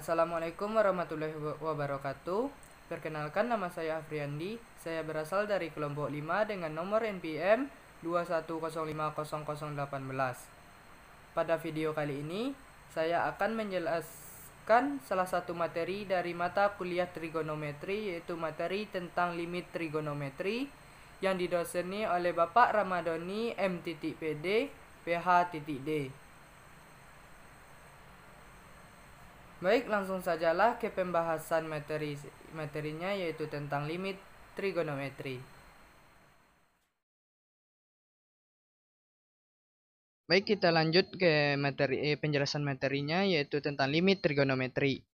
Assalamualaikum warahmatullahi wabarakatuh. Perkenalkan, nama saya Afriandi. Saya berasal dari kelompok 5 dengan nomor NPM 210500018. Pada video kali ini, saya akan menjelaskan salah satu materi dari mata kuliah trigonometri, yaitu materi tentang limit trigonometri yang didoseni oleh Bapak Ramadhani M.PD, PH.D. Baik, langsung sajalah ke pembahasan materinya, yaitu tentang limit trigonometri. Baik, kita lanjut ke penjelasan materinya, yaitu tentang limit trigonometri.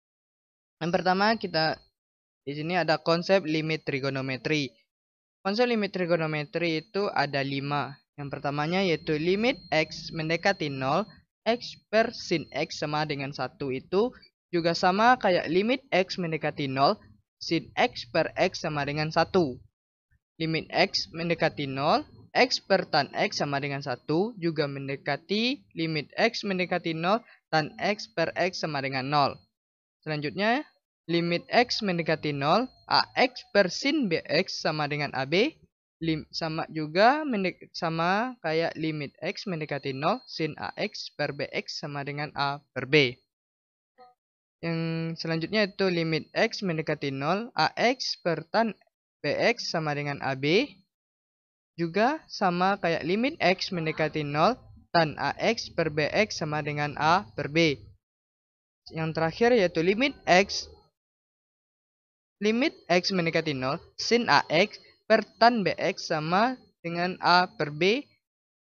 Yang pertama, di sini ada konsep limit trigonometri. Konsep limit trigonometri itu ada 5. Yang pertamanya yaitu limit x mendekati 0, x per sin x sama dengan 1 itu juga sama kayak limit x mendekati 0, sin x per x sama dengan 1. Limit x mendekati 0, x per tan x sama dengan 1 juga mendekati limit x mendekati 0, tan x per x sama dengan 0. Selanjutnya, limit x mendekati 0, ax per sin bx sama dengan ab, sama kayak limit x mendekati 0, sin ax per bx sama dengan a per b. Yang selanjutnya itu limit x mendekati 0, ax per tan bx sama dengan ab, juga sama kayak limit x mendekati 0, tan ax per bx sama dengan a per b. Yang terakhir yaitu limit x mendekati 0, sin ax per tan bx sama dengan a per b,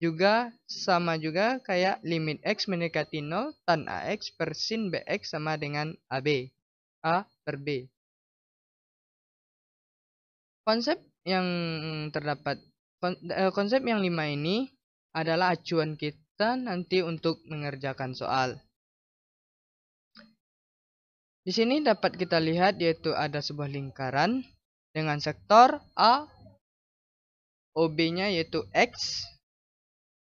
juga sama juga kayak limit x mendekati 0, tan ax per sin bx sama dengan ab, a per b. Konsep yang konsep yang 5 ini adalah acuan kita nanti untuk mengerjakan soal. Di sini dapat kita lihat yaitu ada sebuah lingkaran dengan sektor A, OB-nya yaitu X,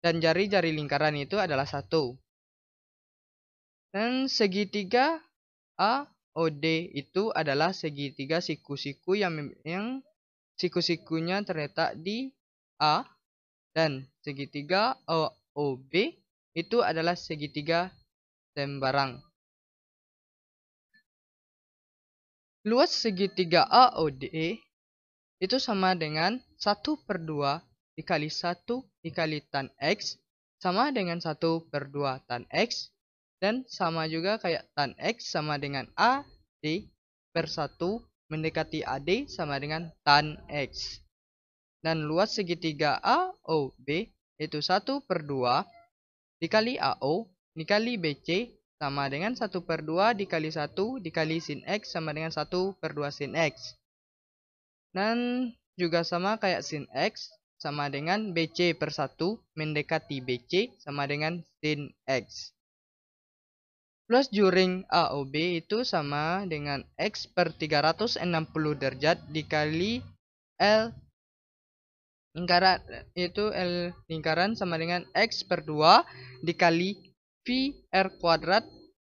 dan jari-jari lingkaran itu adalah 1. Dan segitiga AOD itu adalah segitiga siku-siku yang siku-sikunya terletak di A, dan segitiga AOB itu adalah segitiga sembarang. Luas segitiga AOD itu sama dengan 1/2 dikali 1 dikali tan X sama dengan 1/2 tan X, dan sama juga kayak tan X sama dengan AD per 1 mendekati AD sama dengan tan X. Dan luas segitiga AOB itu 1/2 dikali AO dikali BC sama dengan 1/2 dikali 1 dikali sin X sama dengan 1/2 sin X. Dan juga sama kayak sin X sama dengan BC per 1 mendekati BC sama dengan sin X. Plus juring AOB itu sama dengan X per 360 derajat dikali L lingkaran, itu L lingkaran sama dengan X per 2 dikali V R kuadrat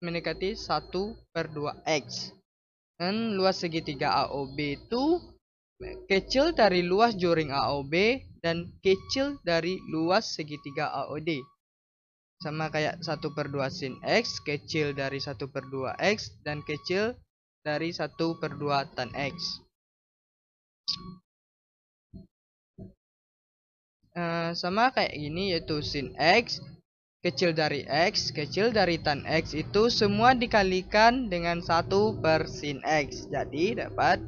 mendekati 1/2 X. Dan luas segitiga AOB itu kecil dari luas juring AOB dan kecil dari luas segitiga AOD. Sama kayak 1/2 sin X, kecil dari 1/2 X, dan kecil dari 1/2 tan X. Sama kayak gini yaitu sin X, kecil dari X, kecil dari tan X itu semua dikalikan dengan 1 sin X. Jadi dapat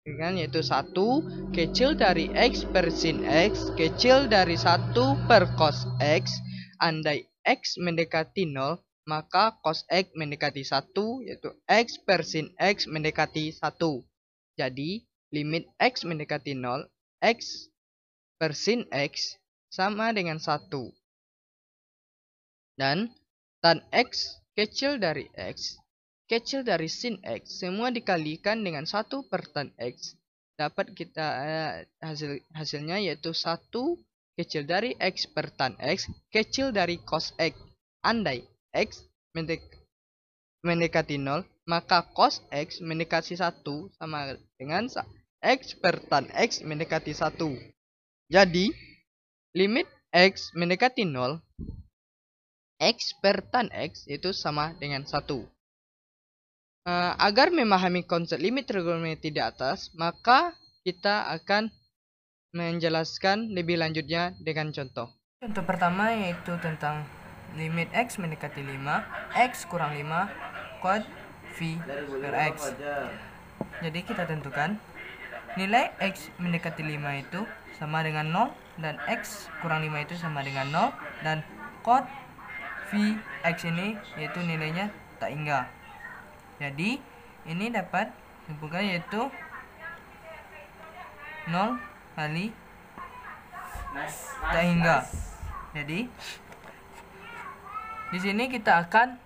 dengan yaitu 1 kecil dari X per sin X, kecil dari 1 per cos X. Andai X mendekati 0, maka cos X mendekati 1, yaitu X per sin X mendekati 1. Jadi limit X mendekati 0, X per sin X sama dengan 1. Dan tan X kecil dari X, kecil dari sin X, semua dikalikan dengan 1 per tan X. Dapat kita hasilnya yaitu 1 kecil dari X per tan X, kecil dari cos X. Andai X mendekati 0, maka cos X mendekati 1 sama dengan X per tan X mendekati 1. Jadi, limit X mendekati 0, X per tan X itu sama dengan 1. Agar memahami konsep limit trigonometri di atas, maka kita akan menjelaskan lebih lanjutnya dengan contoh. Contoh pertama yaitu tentang limit X mendekati 5, X kurang 5, quad V per X. Jadi kita tentukan nilai X mendekati 5 itu sama dengan 0 dan X kurang 5 itu sama dengan 0 dan quad V X ini yaitu nilainya tak hingga. Jadi ini dapat ditentukan yaitu 0 kali tak hingga. Jadi di sini kita akan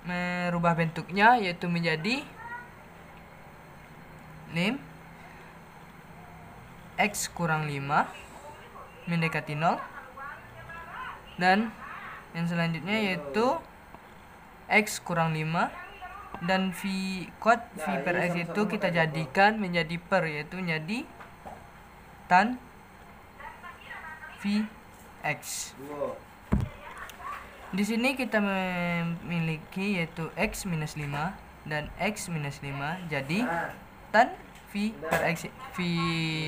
merubah bentuknya yaitu menjadi lim X kurang 5 mendekati 0 dan yang selanjutnya yaitu X kurang 5 dan V quad V per X itu kita jadikan menjadi per, yaitu jadi tan V X. Di sini kita memiliki yaitu X minus 5 dan X minus 5. Jadi tan V per X, V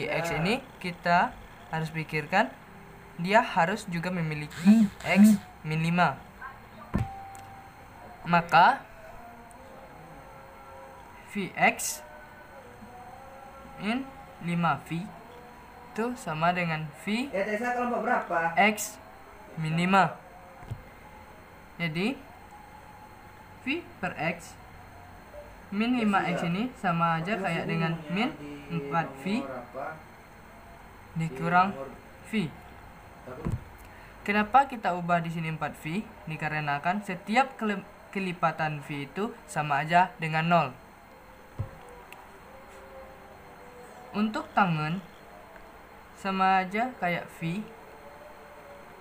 X ini kita harus pikirkan dia harus juga memiliki X min 5. Maka Vx min 5V itu sama dengan V X min 5. Jadi V per X min 5X ini sama aja kayak dengan min 4V dikurang V. Kenapa kita ubah di sini 4V? Dikarenakan setiap kelipatan V itu sama aja dengan 0. Untuk tangen sama aja kayak V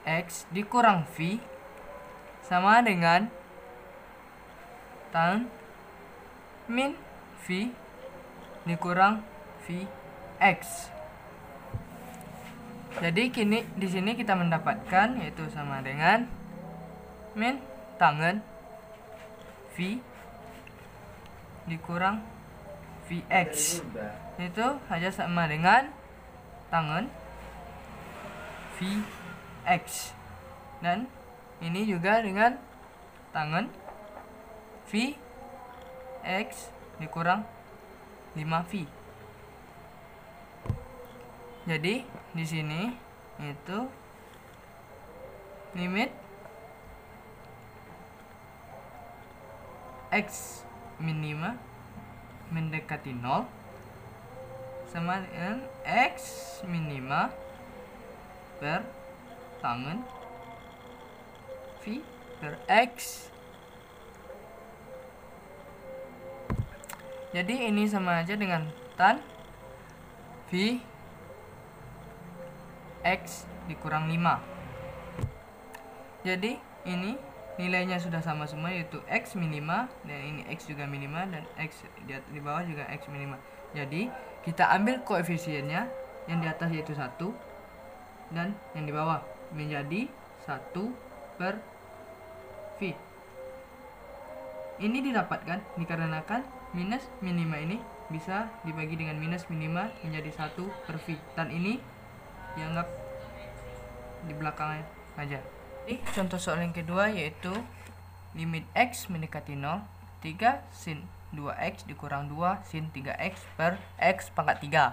X dikurang V sama dengan tan min V dikurang V X. Jadi kini di sini kita mendapatkan yaitu sama dengan min tangen V dikurang Vx. Itu hanya sama dengan tangen Vx. Dan ini juga dengan tangen Vx dikurang 5V. Jadi di sini itu limit X min 5 mendekati 0 sama dengan X min 5 per tangen V per X. Jadi ini sama aja dengan tan V X dikurang 5. Jadi ini nilainya sudah sama semua yaitu X min 5 dan ini X juga min 5 dan X di bawah juga X min 5. Jadi kita ambil koefisiennya, yang di atas yaitu 1 dan yang di bawah menjadi 1 per V. Ini didapatkan dikarenakan minus min 5 ini bisa dibagi dengan minus min 5 menjadi 1 per V, dan ini dianggap di belakangnya aja. Jadi contoh soal yang kedua yaitu limit X mendekati 0, 3 sin 2X dikurang 2 sin 3X per X pangkat 3.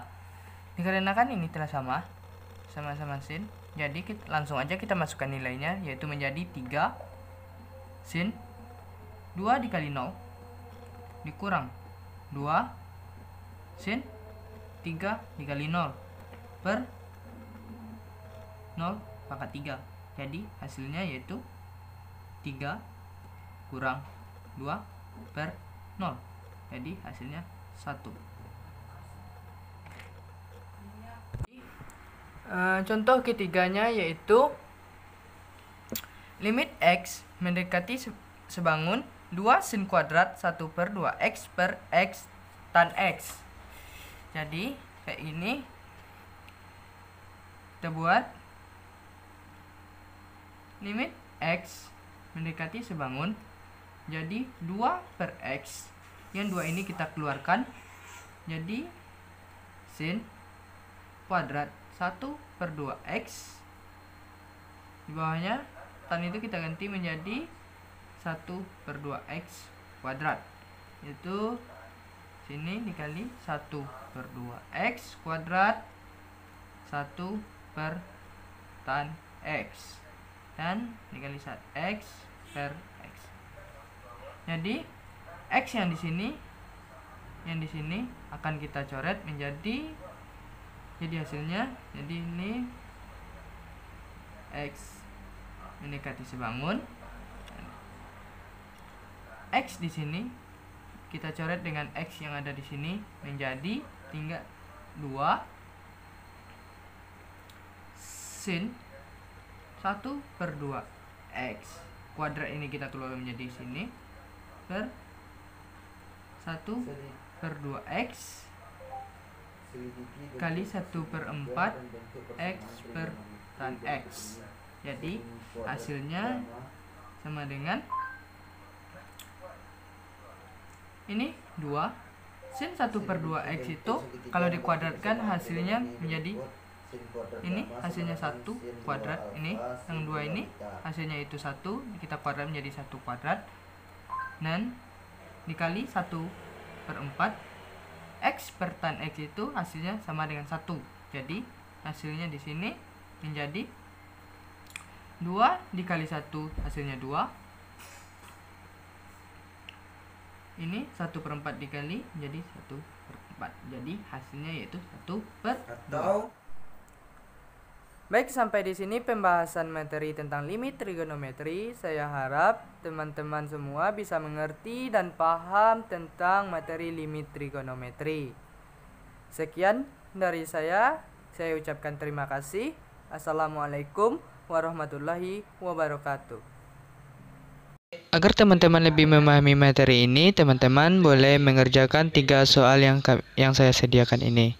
Dikarenakan ini telah sama-sama sin, jadi langsung aja kita masukkan nilainya yaitu menjadi 3 sin 2 dikali 0 dikurang 2 sin 3 dikali 0 per 0 pangkat 3. Jadi hasilnya yaitu 3 kurang 2 per 0. Jadi hasilnya 1. Contoh ketiganya yaitu limit X mendekati sebangun 2 sin kuadrat 1/2 X per X tan X. Jadi kayak ini kita buat limit X mendekati sebangun. Jadi 2 per X, yang 2 ini kita keluarkan, jadi sin kuadrat 1/2 X. Di bawahnya tan itu kita ganti menjadi 1/2 X kuadrat, yaitu sini dikali 1/2 X kuadrat 1 per tan X, dan dikali 1 X per X. Jadi X yang di sini akan kita coret menjadi, jadi hasilnya, jadi ini X mendekati sebangun. X di sini kita coret dengan X yang ada di sini menjadi tinggal 2 sin 1/2 X kuadrat, ini kita keluarkan menjadi sini per 1/2 X kali 1/4 X per tan X. Jadi hasilnya sama dengan ini 2 sin 1/2 X itu kalau dikuadratkan hasilnya menjadi ini, hasilnya 1 kuadrat, ini yang 2 ini hasilnya itu 1, kita kuadrat menjadi 1 kuadrat, dan dikali 1/4 X per tan X itu hasilnya sama dengan 1. Jadi hasilnya di sini menjadi 2 dikali 1 hasilnya 2. Ini 1/4 dikali jadi 1/4. Jadi hasilnya yaitu 1/2. Baik, sampai di sini pembahasan materi tentang limit trigonometri. Saya harap teman-teman semua bisa mengerti dan paham tentang materi limit trigonometri. Sekian dari saya ucapkan terima kasih. Assalamualaikum warahmatullahi wabarakatuh. Agar teman-teman lebih memahami materi ini, teman-teman boleh mengerjakan 3 soal yang saya sediakan ini.